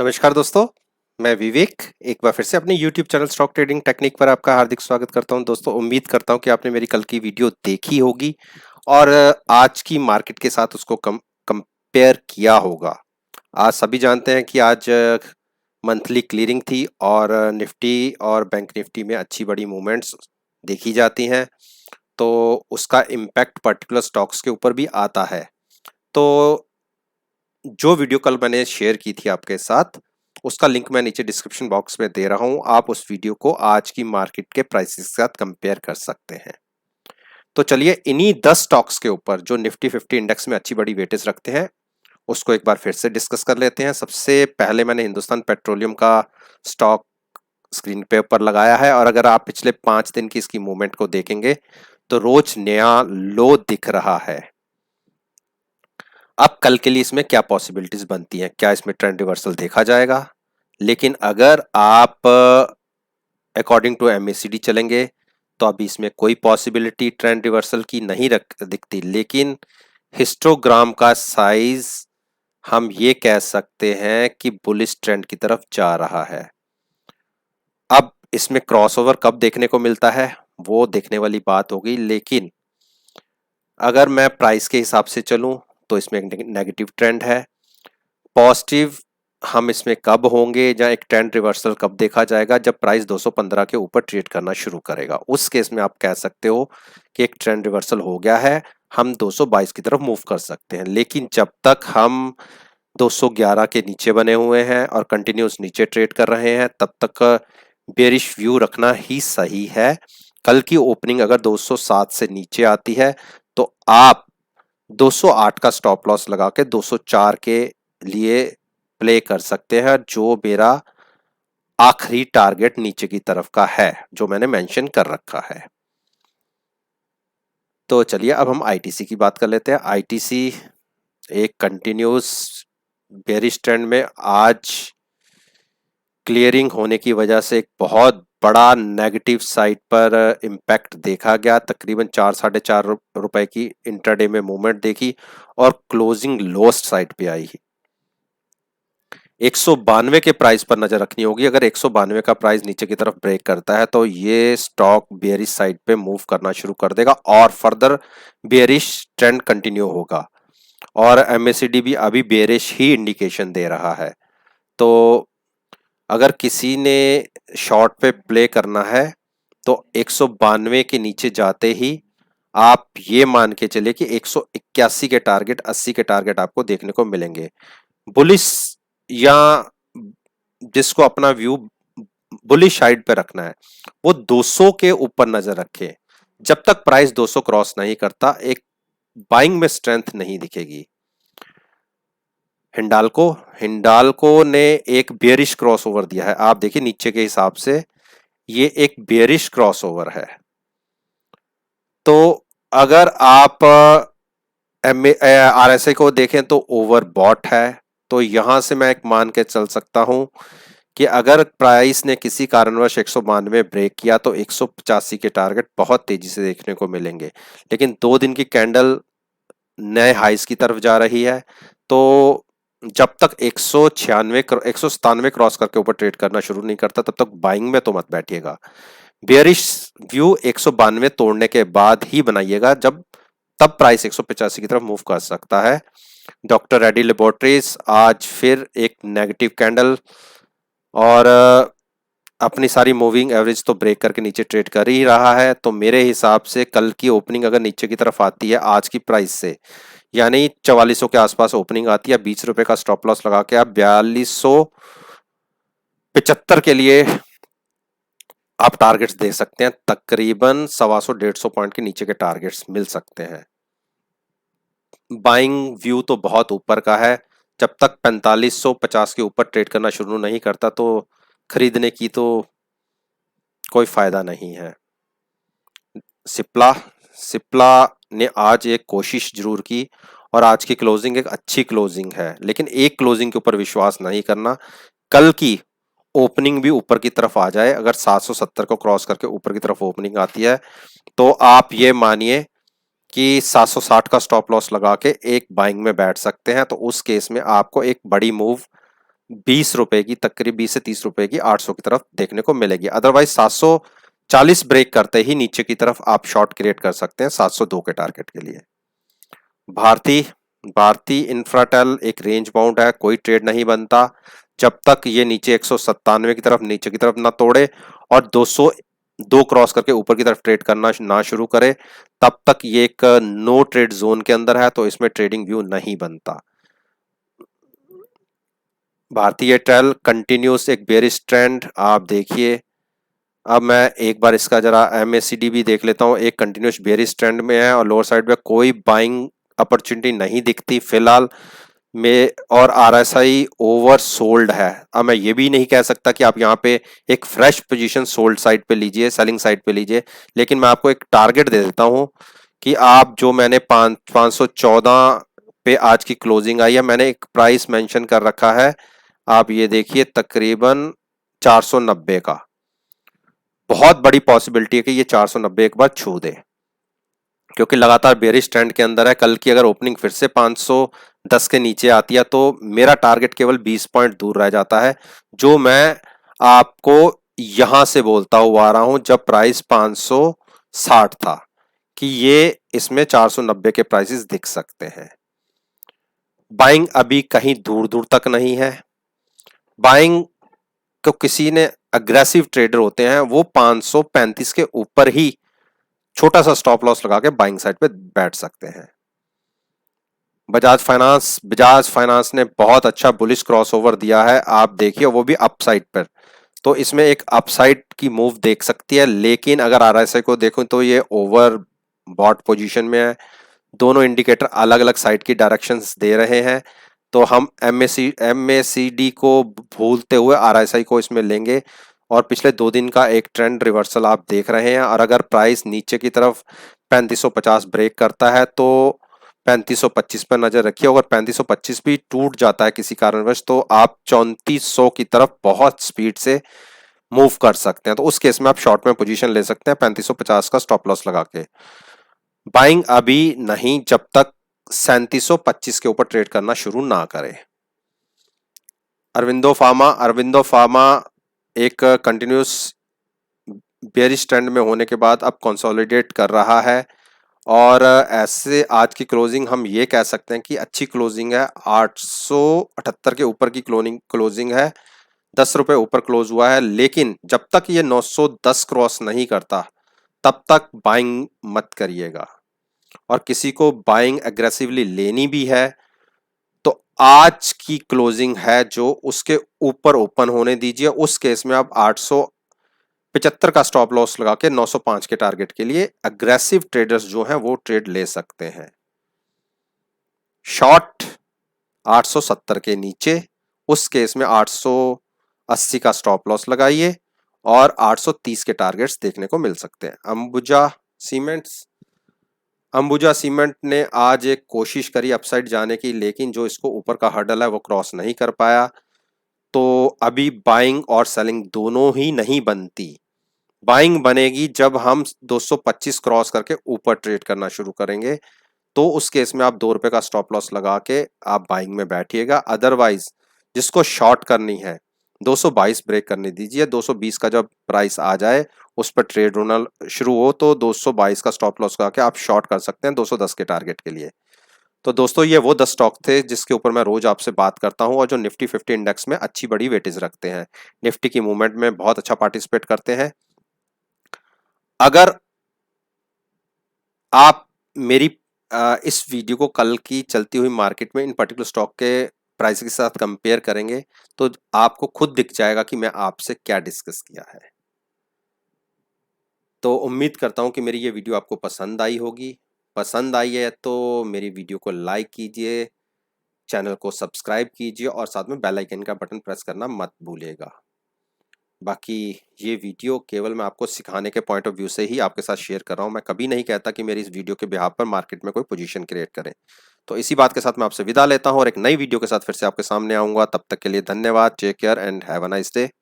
नमस्कार दोस्तों, मैं विवेक एक बार फिर से अपने YouTube channel stock trading technique पर आपका हार्दिक स्वागत करता हूं। दोस्तों, उम्मीद करता हूं कि आपने मेरी कल की वीडियो देखी होगी और आज की मार्केट के साथ उसको कंपेयर किया होगा। आज सभी जानते हैं कि आज मंथली क्लियरिंग थी और निफ्टी और बैंक निफ्टी में अच्छी बड़ी मूवमेंट्स देखी जाती हैं, तो उसका इम्पैक्ट पर्टिकुलर स्टॉक्स के ऊपर भी आता है। तो जो वीडियो कल मैंने शेयर की थी आपके साथ, उसका लिंक मैं नीचे डिस्क्रिप्शन बॉक्स में दे रहा हूं। आप उस वीडियो को आज की मार्केट के प्राइसेस के साथ कंपेयर कर सकते हैं। तो चलिए इन्हीं 10 स्टॉक्स के ऊपर जो निफ्टी 50 इंडेक्स में अच्छी बड़ी वेटेज रखते हैं, उसको एक बार फिर से डिस्कस कर लेते हैं। सबसे पहले मैंने हिंदुस्तान पेट्रोलियम का स्टॉक स्क्रीन पे ऊपर लगाया है और अगर आप पिछले 5 दिन की इसकी मूवमेंट को देखेंगे तो रोज नया लो दिख रहा है। अब कल के लिए इसमें क्या पॉसिबिलिटीज बनती हैं? क्या इसमें ट्रेंड रिवर्सल देखा जाएगा? लेकिन अगर आप अकॉर्डिंग टू एमएसीडी चलेंगे तो अभी इसमें कोई पॉसिबिलिटी ट्रेंड रिवर्सल की नहीं दिखती, लेकिन हिस्टोग्राम का साइज हम ये कह सकते हैं कि बुलिश ट्रेंड की तरफ जा रहा है। अब इसमें क्रॉसओवर कब देखने को मिलता है वो देखने वाली बात होगी, लेकिन अगर मैं प्राइस के हिसाब से चलूं तो इसमें एक नेगेटिव ट्रेंड है। पॉजिटिव हम इसमें कब होंगे या एक ट्रेंड रिवर्सल कब देखा जाएगा? जब प्राइस 215 के ऊपर ट्रेड करना शुरू करेगा, उस केस में आप कह सकते हो कि एक ट्रेंड रिवर्सल हो गया है, हम 222 की तरफ मूव कर सकते हैं। लेकिन जब तक हम 211 के नीचे बने हुए हैं और कंटिन्यूस नीचे ट्रेड कर रहे हैं, तब तक बेरिश व्यू रखना ही सही है। कल की ओपनिंग अगर 207 से नीचे आती है तो आप 208 का स्टॉप लॉस लगा के 204 के लिए प्ले कर सकते हैं, जो मेरा आखिरी टारगेट नीचे की तरफ का है जो मैंने मेंशन कर रखा है। तो चलिए अब हम आईटीसी की बात कर लेते हैं। आईटीसी एक कंटिन्यूस बेरिश ट्रेंड में आज क्लियरिंग होने की वजह से एक बहुत बड़ा नेगेटिव साइड पर इम्पैक्ट देखा गया। तकरीबन 4-4.5 रुपए की इंट्राडे में मूवमेंट देखी और क्लोजिंग लोस्ट साइड पे आई। 192 के प्राइस पर नजर रखनी होगी। अगर 192 का प्राइस नीचे की तरफ ब्रेक करता है तो ये स्टॉक बेयरिश साइड पे मूव करना शुरू कर देगा और फर्दर बेयरिश ट्रेंड कंटिन्यू होगा और एमएसीडी भी अभी बेयरिश ही इंडिकेशन दे रहा है। तो अगर किसी ने शॉर्ट पे प्ले करना है तो 192 के नीचे जाते ही आप ये मान के चलिए कि 181 के टारगेट, 80 के टारगेट आपको देखने को मिलेंगे। बुलिश या जिसको अपना व्यू बुलिश साइड पे रखना है वो 200 के ऊपर नजर रखे। जब तक प्राइस 200 क्रॉस नहीं करता एक बाइंग में स्ट्रेंथ नहीं दिखेगी। हिंडाल्को हिंडाल्को ने एक बेयरिश क्रॉसओवर दिया है। आप देखिए नीचे के हिसाब से ये एक बेयरिश क्रॉसओवर है। तो अगर आप आरएसआई को देखें तो ओवरबॉट है। तो यहां से मैं एक मान के चल सकता हूं कि अगर प्राइस ने किसी कारणवश 192 ब्रेक किया तो 185 के टारगेट बहुत तेजी से देखने को मिलेंगे। लेकिन 2 दिन की कैंडल नए हाइस की तरफ जा रही है, तो जब तक 197 क्रॉस करके ऊपर ट्रेड करना शुरू नहीं करता तब तक बाइंग में तो मत बैठिएगा। बेयरिश व्यू 192 तोड़ने के बाद ही बनाइएगा, जब तब प्राइस 185 की तरफ मूव कर सकता है। डॉक्टर रेड्डी लेबोरेटरीज आज फिर एक नेगेटिव कैंडल और अपनी सारी मूविंग एवरेज तो ब्रेक करके नीचे ट्रेड कर ही रहा है। तो मेरे हिसाब से कल की ओपनिंग अगर नीचे की तरफ आती है आज की प्राइस से, यानी 4400 के आसपास ओपनिंग आती है, 20 रुपए का स्टॉप लॉस लगा के आप 4275 के लिए आप टारगेट्स दे सकते हैं। तकरीबन 125-150 पॉइंट के नीचे के टारगेट्स मिल सकते हैं। बाइंग व्यू तो बहुत ऊपर का है। जब तक 4550 के ऊपर ट्रेड करना शुरू नहीं करता तो खरीदने की तो कोई फायदा नहीं है। सिप्ला सिप्ला ने आज एक कोशिश जरूर की और आज की क्लोजिंग एक अच्छी क्लोजिंग है, लेकिन एक क्लोजिंग के ऊपर विश्वास नहीं करना। कल की ओपनिंग भी ऊपर की तरफ आ जाए, अगर 770 को क्रॉस करके ऊपर की तरफ ओपनिंग आती है तो आप ये मानिए कि 760 का स्टॉप लॉस लगा के एक बाइंग में बैठ सकते हैं। तो उस केस में आपको एक बड़ी मूव ₹20 की, तकरीब 20 से ₹30 की 800 की तरफ देखने को मिलेगी। अदरवाइज 740 ब्रेक करते ही नीचे की तरफ आप शॉर्ट क्रिएट कर सकते हैं 702 के टारगेट के लिए। भारती भारती इंफ्राटेल एक रेंज बाउंड है, कोई ट्रेड नहीं बनता जब तक ये नीचे 197 की तरफ नीचे की तरफ ना तोड़े और 202 क्रॉस करके ऊपर की तरफ ट्रेड करना ना शुरू करे, तब तक ये एक नो ट्रेड जोन के अंदर है, तो इसमें ट्रेडिंग व्यू नहीं बनता। भारतीय एयरटेल कंटिन्यूस एक बेरिश ट्रेंड आप देखिए। अब मैं एक बार इसका जरा एमएसीडी भी देख लेता हूँ, एक कंटिन्यूस बेरिश ट्रेंड में है और लोअर साइड में कोई बाइंग अपॉर्चुनिटी नहीं दिखती फिलहाल में, और आरएसआई ओवर सोल्ड है। अब मैं ये भी नहीं कह सकता कि आप यहाँ पे एक फ्रेश पोजीशन सोल्ड साइड पे लीजिए, सेलिंग साइड पे लीजिए, लेकिन मैं आपको एक टारगेट दे देता हूँ कि आप जो मैंने 514 पे आज की क्लोजिंग आई है, मैंने एक प्राइस मेंशन कर रखा है, आप ये देखिए तकरीबन 490 का। बहुत बड़ी पॉसिबिलिटी है कि ये 490 एक बार छू दे, क्योंकि लगातार बेरिश ट्रेंड के अंदर है। कल की अगर ओपनिंग फिर से 510 के नीचे आती है तो मेरा टारगेट केवल 20 पॉइंट दूर रह जाता है, जो मैं आपको यहां से बोलता हुआ आ रहा हूं जब प्राइस 560 था कि ये इसमें 490 के प्राइसेस दिख सकते हैं। बाइंग अभी कहीं दूर दूर तक नहीं है। बाइंग को किसी ने अग्रेसिव ट्रेडर होते हैं वो 535 के ऊपर ही छोटा सा स्टॉप लॉस लगा के बाइंग साइड पे बैठ सकते हैं। बजाज फाइनेंस ने बहुत अच्छा बुलिश क्रॉसओवर दिया है, आप देखिए, वो भी अपसाइड पर, तो इसमें एक अपसाइड की मूव देख सकती है, लेकिन अगर आरएसआई को देखूं तो ये ओवर बॉट पोजीशन में है। दोनों इंडिकेटर अलग अलग साइड की डायरेक्शंस दे रहे हैं, तो हम एमएसीडी को भूलते हुए आरएसआई को इसमें लेंगे और पिछले 2 दिन का एक ट्रेंड रिवर्सल आप देख रहे हैं। और अगर प्राइस नीचे की तरफ 3550 ब्रेक करता है तो 3525 पर नजर रखिए। अगर 3525 भी टूट जाता है किसी कारणवश तो आप 3400 की तरफ बहुत स्पीड से मूव कर सकते हैं, तो उस केस में आप शॉर्ट में पोजीशन ले सकते हैं 3550 का स्टॉप लॉस लगा के। बाइंग अभी नहीं जब तक 3725 के ऊपर ट्रेड करना शुरू ना करे। अरविंदो फार्मा एक कंटिन्यूस बेरिश ट्रेंड में होने के बाद अब कंसोलिडेट कर रहा है, और ऐसे आज की क्लोजिंग हम ये कह सकते हैं कि अच्छी क्लोजिंग है। 878 के ऊपर की क्लोजिंग है, ₹10 ऊपर क्लोज हुआ है, लेकिन जब तक ये 910 क्रॉस नहीं करता तब तक बाइंग मत करिएगा। और किसी को बाइंग एग्रेसिवली लेनी भी है तो आज की क्लोजिंग है जो उसके ऊपर ओपन होने दीजिए, उस केस में आप 875 का स्टॉप लॉस लगा के 905 के टारगेट के लिए अग्रेसिव ट्रेडर्स जो हैं वो ट्रेड ले सकते हैं। शॉर्ट 870 के नीचे, उस केस में 880 का स्टॉप लॉस लगाइए और 830 के टारगेट्स देखने को मिल सकते हैं। अंबुजा सीमेंट ने आज एक कोशिश करी अपसाइड जाने की, लेकिन जो इसको ऊपर का हर्डल है वो क्रॉस नहीं कर पाया, तो अभी बाइंग और सेलिंग दोनों ही नहीं बनती। बाइंग बनेगी जब हम 225 क्रॉस करके ऊपर ट्रेड करना शुरू करेंगे, तो उस केस में आप ₹2 का स्टॉप लॉस लगा के आप बाइंग में बैठिएगा। अदरवाइज जिसको शॉर्ट करनी है 222 ब्रेक करने दीजिए, 220 का जब प्राइस आ जाए उस पर ट्रेड होना शुरू हो तो 222 का स्टॉप लॉस लगा के आप शॉर्ट कर सकते हैं 210 के टारगेट के लिए। तो दोस्तों ये वो 10 स्टॉक थे जिसके ऊपर मैं रोज आपसे बात करता हूं और जो निफ्टी 50 इंडेक्स में अच्छी बड़ी वेटेज रखते हैं, निफ्टी की मूवमेंट में बहुत अच्छा पार्टिसिपेट करते हैं। अगर आप मेरी इस वीडियो को कल की चलती हुई मार्केट में इन पर्टिकुलर स्टॉक के प्राइस के साथ कंपेयर करेंगे तो आपको खुद दिख जाएगा कि मैं आपसे क्या डिस्कस किया है। तो उम्मीद करता हूं कि मेरी ये वीडियो आपको पसंद आई होगी। पसंद आई है तो मेरी वीडियो को लाइक कीजिए, चैनल को सब्सक्राइब कीजिए और साथ में बेल आइकन का बटन प्रेस करना मत भूलिएगा। बाकी ये वीडियो केवल मैं आपको सिखाने के पॉइंट ऑफ व्यू से ही आपके साथ शेयर कर रहा हूँ। मैं कभी नहीं कहता कि मेरी इस वीडियो के बिहाफ पर मार्केट में कोई पोजीशन क्रिएट करें। तो इसी बात के साथ मैं आपसे विदा लेता हूँ और एक नई वीडियो के साथ फिर से आपके सामने आऊँगा। तब तक के लिए धन्यवाद। Take care and have a nice day.